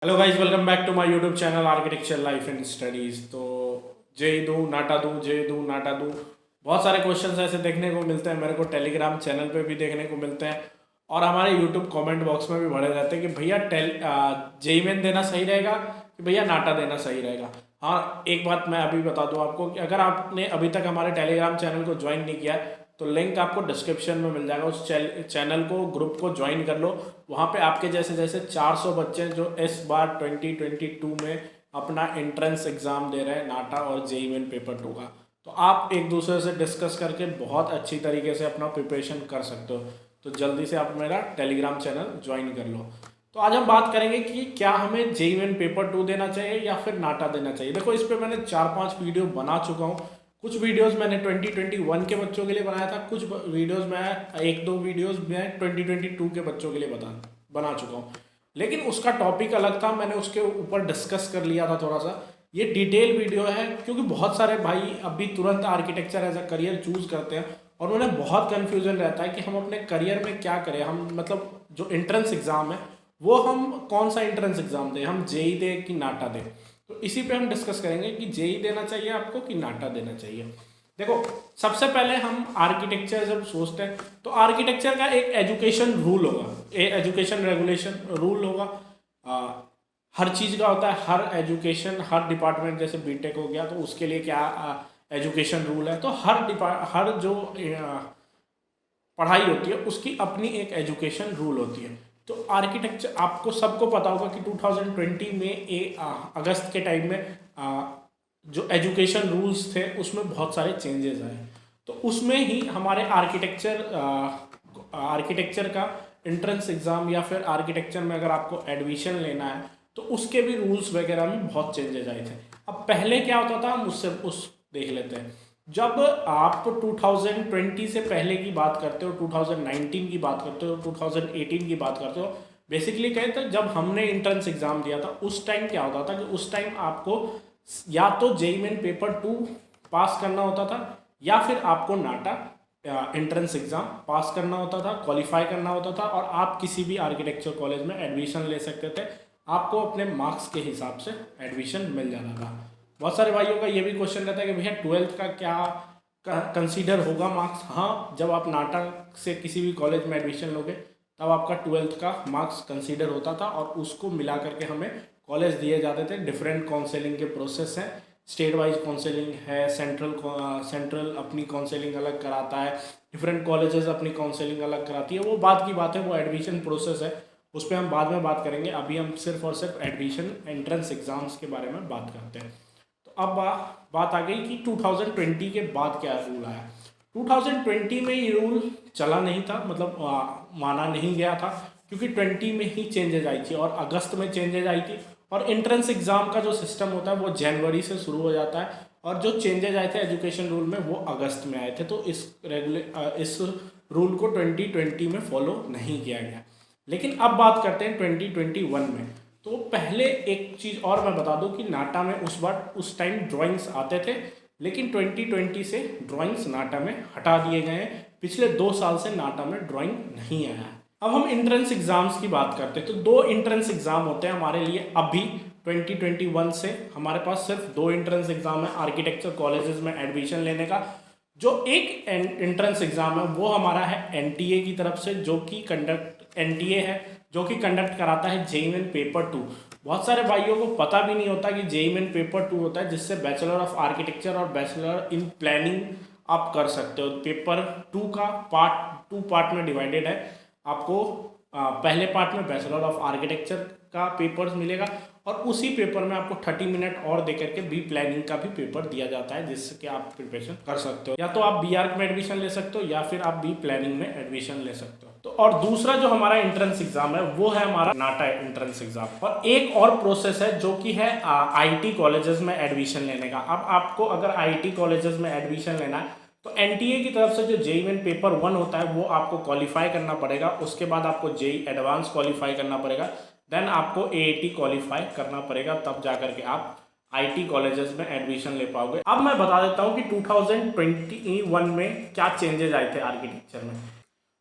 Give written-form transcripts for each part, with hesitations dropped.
Hello guys, welcome back to my YouTube channel architecture life and studies. तो जय दूँ नाटा दूँ, जय दूँ नाटा दूँ, बहुत सारे क्वेश्चंस ऐसे देखने को मिलते हैं मेरे को, टेलीग्राम चैनल पे भी देखने को मिलते हैं और हमारे यूट्यूब कमेंट बॉक्स में भी भरे रहते हैं कि भैया जेई मेन देना सही रहेगा कि भैया नाटा देना सही रहेगा। हाँ, एक बात मैं अभी बता दूँ आपको कि अगर आपने अभी तक हमारे टेलीग्राम चैनल को ज्वाइन नहीं किया है तो लिंक आपको डिस्क्रिप्शन में मिल जाएगा। उस चैनल को, ग्रुप को ज्वाइन कर लो। वहाँ पे आपके जैसे जैसे 400 बच्चे जो इस बार 2022 में अपना एंट्रेंस एग्ज़ाम दे रहे हैं नाटा और जेईई मेन पेपर 2 का, तो आप एक दूसरे से डिस्कस करके बहुत अच्छी तरीके से अपना प्रिपरेशन कर सकते हो। तो जल्दी से आप मेरा टेलीग्राम चैनल ज्वाइन कर लो। तो आज हम बात करेंगे कि क्या हमें जेईई मेन पेपर 2 देना चाहिए या फिर नाटा देना चाहिए। देखो, इस पर मैंने 4-5 वीडियो बना चुका हूँ। कुछ वीडियोस मैंने 2021 के बच्चों के लिए बनाया था, कुछ वीडियोस मैं एक दो वीडियोस मैं 2022 के बच्चों के लिए बना चुका हूँ। लेकिन उसका टॉपिक अलग था, मैंने उसके ऊपर डिस्कस कर लिया था थोड़ा सा। ये डिटेल वीडियो है क्योंकि बहुत सारे भाई अभी तुरंत architecture as a career choose करते हैं और उन्हें बहुत कन्फ्यूजन रहता है कि हम अपने करियर में क्या करें। हम मतलब जो एंट्रेंस एग्ज़ाम है वो हम कौन सा एंट्रेंस एग्ज़ाम दें, हम जेई दें कि नाटा दें। तो इसी पे हम डिस्कस करेंगे कि जेई देना चाहिए आपको कि नाटा देना चाहिए। देखो, सबसे पहले हम आर्किटेक्चर जब सोचते हैं तो आर्किटेक्चर का एक एजुकेशन रूल होगा, एजुकेशन रेगुलेशन रूल होगा। हर चीज़ का होता है, हर एजुकेशन, हर डिपार्टमेंट, जैसे बीटेक हो गया तो उसके लिए क्या एजुकेशन रूल है। तो हर जो पढ़ाई होती है उसकी अपनी एक एजुकेशन रूल होती है। तो आर्किटेक्चर आपको सबको पता होगा कि 2020 में अगस्त के टाइम में जो एजुकेशन रूल्स थे उसमें बहुत सारे चेंजेस आए। तो उसमें ही हमारे आर्किटेक्चर का एंट्रेंस एग्ज़ाम या फिर आर्किटेक्चर में अगर आपको एडमिशन लेना है तो उसके भी रूल्स वगैरह में बहुत चेंजेस आए थे। अब पहले क्या होता था हम उससे उस देख लेते हैं। जब आप 2020 से पहले की बात करते हो, 2019 की बात करते हो, 2018 की बात करते हो, बेसिकली कहें तो जब हमने एंट्रेंस एग्ज़ाम दिया था उस टाइम क्या होता था कि उस टाइम आपको या तो जेईई मेन पेपर 2 पास करना होता था या फिर आपको नाटा एंट्रेंस एग्ज़ाम पास करना होता था, क्वालिफाई करना होता था और आप किसी भी आर्किटेक्चर कॉलेज में एडमिशन ले सकते थे। आपको अपने मार्क्स के हिसाब से एडमिशन मिल जाता था। बहुत सारे भाइयों का ये भी क्वेश्चन रहता है कि भैया 12th का क्या कंसीडर होगा मार्क्स। हाँ, जब आप नाटा से किसी भी कॉलेज में एडमिशन लोगे तब आपका 12th का मार्क्स कंसीडर होता था और उसको मिला करके हमें कॉलेज दिए जाते थे। डिफरेंट काउंसलिंग के प्रोसेस हैं, स्टेट वाइज काउंसलिंग है, सेंट्रल अपनी काउंसलिंग अलग कराता है, डिफरेंट कॉलेजेस अपनी काउंसलिंग अलग कराती है। वो बात की बात है, वो एडमिशन प्रोसेस है, उस पर हम बाद में बात करेंगे। अभी हम सिर्फ और सिर्फ एडमिशन एंट्रेंस एग्ज़ाम्स के बारे में बात करते हैं। तो अब बात आ गई कि 2020 के बाद क्या रूल आया। 2020 में ये रूल चला नहीं था, मतलब माना नहीं गया था क्योंकि 20 में ही चेंजेज आई थी और अगस्त में चेंजेज आई थी। और एंट्रेंस एग्ज़ाम का जो सिस्टम होता है वो जनवरी से शुरू हो जाता है और जो चेंजेज आए थे एजुकेशन रूल में वो अगस्त में आए थे। तो इस रूल को 2020 में फॉलो नहीं किया गया। लेकिन अब बात करते हैं 2021 में। तो पहले एक चीज़ और मैं बता दूं कि नाटा में उस टाइम ड्राइंग्स आते थे, लेकिन 2020 से ड्राइंग्स नाटा में हटा दिए गए हैं। पिछले 2 साल से नाटा में ड्राइंग नहीं आया है। अब हम एंट्रेंस एग्ज़ाम्स की बात करते हैं तो 2 एंट्रेंस एग्ज़ाम होते हैं हमारे लिए अभी 2021 से। हमारे पास सिर्फ 2 एंट्रेंस एग्ज़ाम है आर्किटेक्चर कॉलेजेस में एडमिशन लेने का। जो एक एंट्रेंस एग्ज़ाम है वो हमारा है एनटीए की तरफ से, जो कि एनटीए है जो कि कंडक्ट कराता है जेईई मेन पेपर 2। बहुत सारे भाइयों को पता भी नहीं होता कि जेईई मेन पेपर 2 होता है, जिससे बैचलर ऑफ आर्किटेक्चर और बैचलर इन प्लानिंग आप कर सकते हो। पेपर 2 का टू पार्ट में डिवाइडेड है। आपको पहले पार्ट में बैचलर ऑफ आर्किटेक्चर का पेपर्स मिलेगा और उसी पेपर में आपको 30 मिनट और दे करके बी प्लानिंग का भी पेपर दिया जाता है, जिससे कि आप प्रिपरेशन कर सकते हो। या तो आप बीआर्क में एडमिशन ले सकते हो या फिर आप बी प्लानिंग में एडमिशन ले सकते हो। तो और दूसरा जो हमारा एंट्रेंस एग्जाम है वो है हमारा नाटा एंट्रेंस एग्जाम। और एक और प्रोसेस है जो कि है आईटी कॉलेजेस में एडमिशन लेने का। अब आपको अगर आईटी कॉलेजेस में एडमिशन लेना है तो एनटीए की तरफ से जो जेईई मेन पेपर 1 होता है वो आपको क्वालिफाई करना पड़ेगा। उसके बाद आपको जेईई एडवांस क्वालिफाई करना पड़ेगा, देन आपको एआईटी क्वालिफाई करना पड़ेगा, तब जा करके आप आईटी कॉलेजेस में एडमिशन ले पाओगे। अब मैं बता देता हूँ कि 2021 में क्या चेंजेस आए थे आर्किटेक्चर में।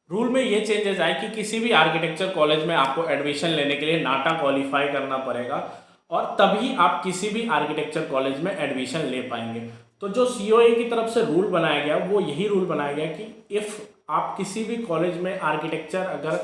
रूल में ये चेंजेस आए कि किसी भी आर्किटेक्चर कॉलेज में आपको एडमिशन लेने के लिए नाटा क्वालिफाई करना पड़ेगा और तभी आप किसी भी आर्किटेक्चर कॉलेज में एडमिशन ले पाएंगे। तो जो COA की तरफ से रूल बनाया गया वो यही रूल बनाया गया कि इफ़ आप किसी भी कॉलेज में आर्किटेक्चर अगर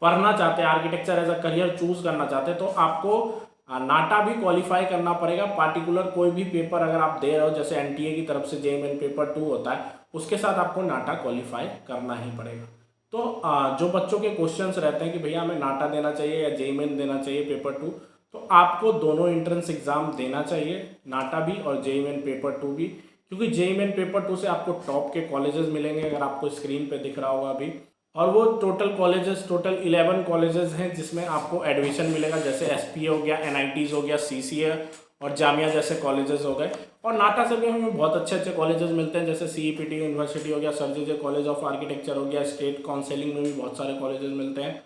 पढ़ना चाहते हैं, architecture as a career choose करना चाहते हैं, तो आपको नाटा भी क्वालिफाई करना पड़ेगा। पार्टिकुलर कोई भी पेपर अगर आप दे रहे हो, जैसे NTA की तरफ से JEE पेपर 2 होता है, उसके साथ आपको नाटा क्वालिफाई करना ही पड़ेगा। तो जो बच्चों के क्वेश्चंस रहते हैं कि भैया हमें नाटा देना चाहिए या JEE देना चाहिए पेपर 2, तो आपको दोनों एंट्रेंस एग्जाम देना चाहिए, नाटा भी और JEE पेपर 2 भी, क्योंकि JEE पेपर 2 से आपको टॉप के कॉलेजेस मिलेंगे, अगर आपको स्क्रीन पे दिख रहा होगा अभी। और वो टोटल 11 कॉलेजेस हैं जिसमें आपको एडमिशन मिलेगा, जैसे SPA हो गया, NITs हो गया, CCA और जामिया जैसे कॉलेजेस हो गए। और नाटा से भी हमें बहुत अच्छे अच्छे कॉलेजेस मिलते हैं, जैसे CEPT यूनिवर्सिटी हो गया, sir J college of architecture हो गया, स्टेट काउंसिलिंग में भी बहुत सारे कॉलेजेस मिलते हैं,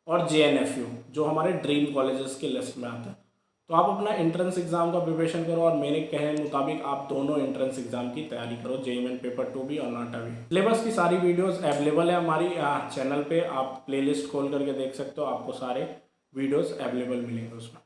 और JNFU जो हमारे ड्रीम कॉलेजेस की लिस्ट में आता है। तो आप अपना एंट्रेंस एग्जाम का प्रिपरेशन करो और मेरे कहने मुताबिक आप दोनों एंट्रेंस एग्जाम की तैयारी करो, JEE पेपर 2 भी और नाटा भी। सिलेबस की सारी वीडियोस अवेलेबल है हमारी चैनल पे, आप प्लेलिस्ट खोल करके देख सकते हो, आपको सारे वीडियोस अवेलेबल मिलेंगे उसमें।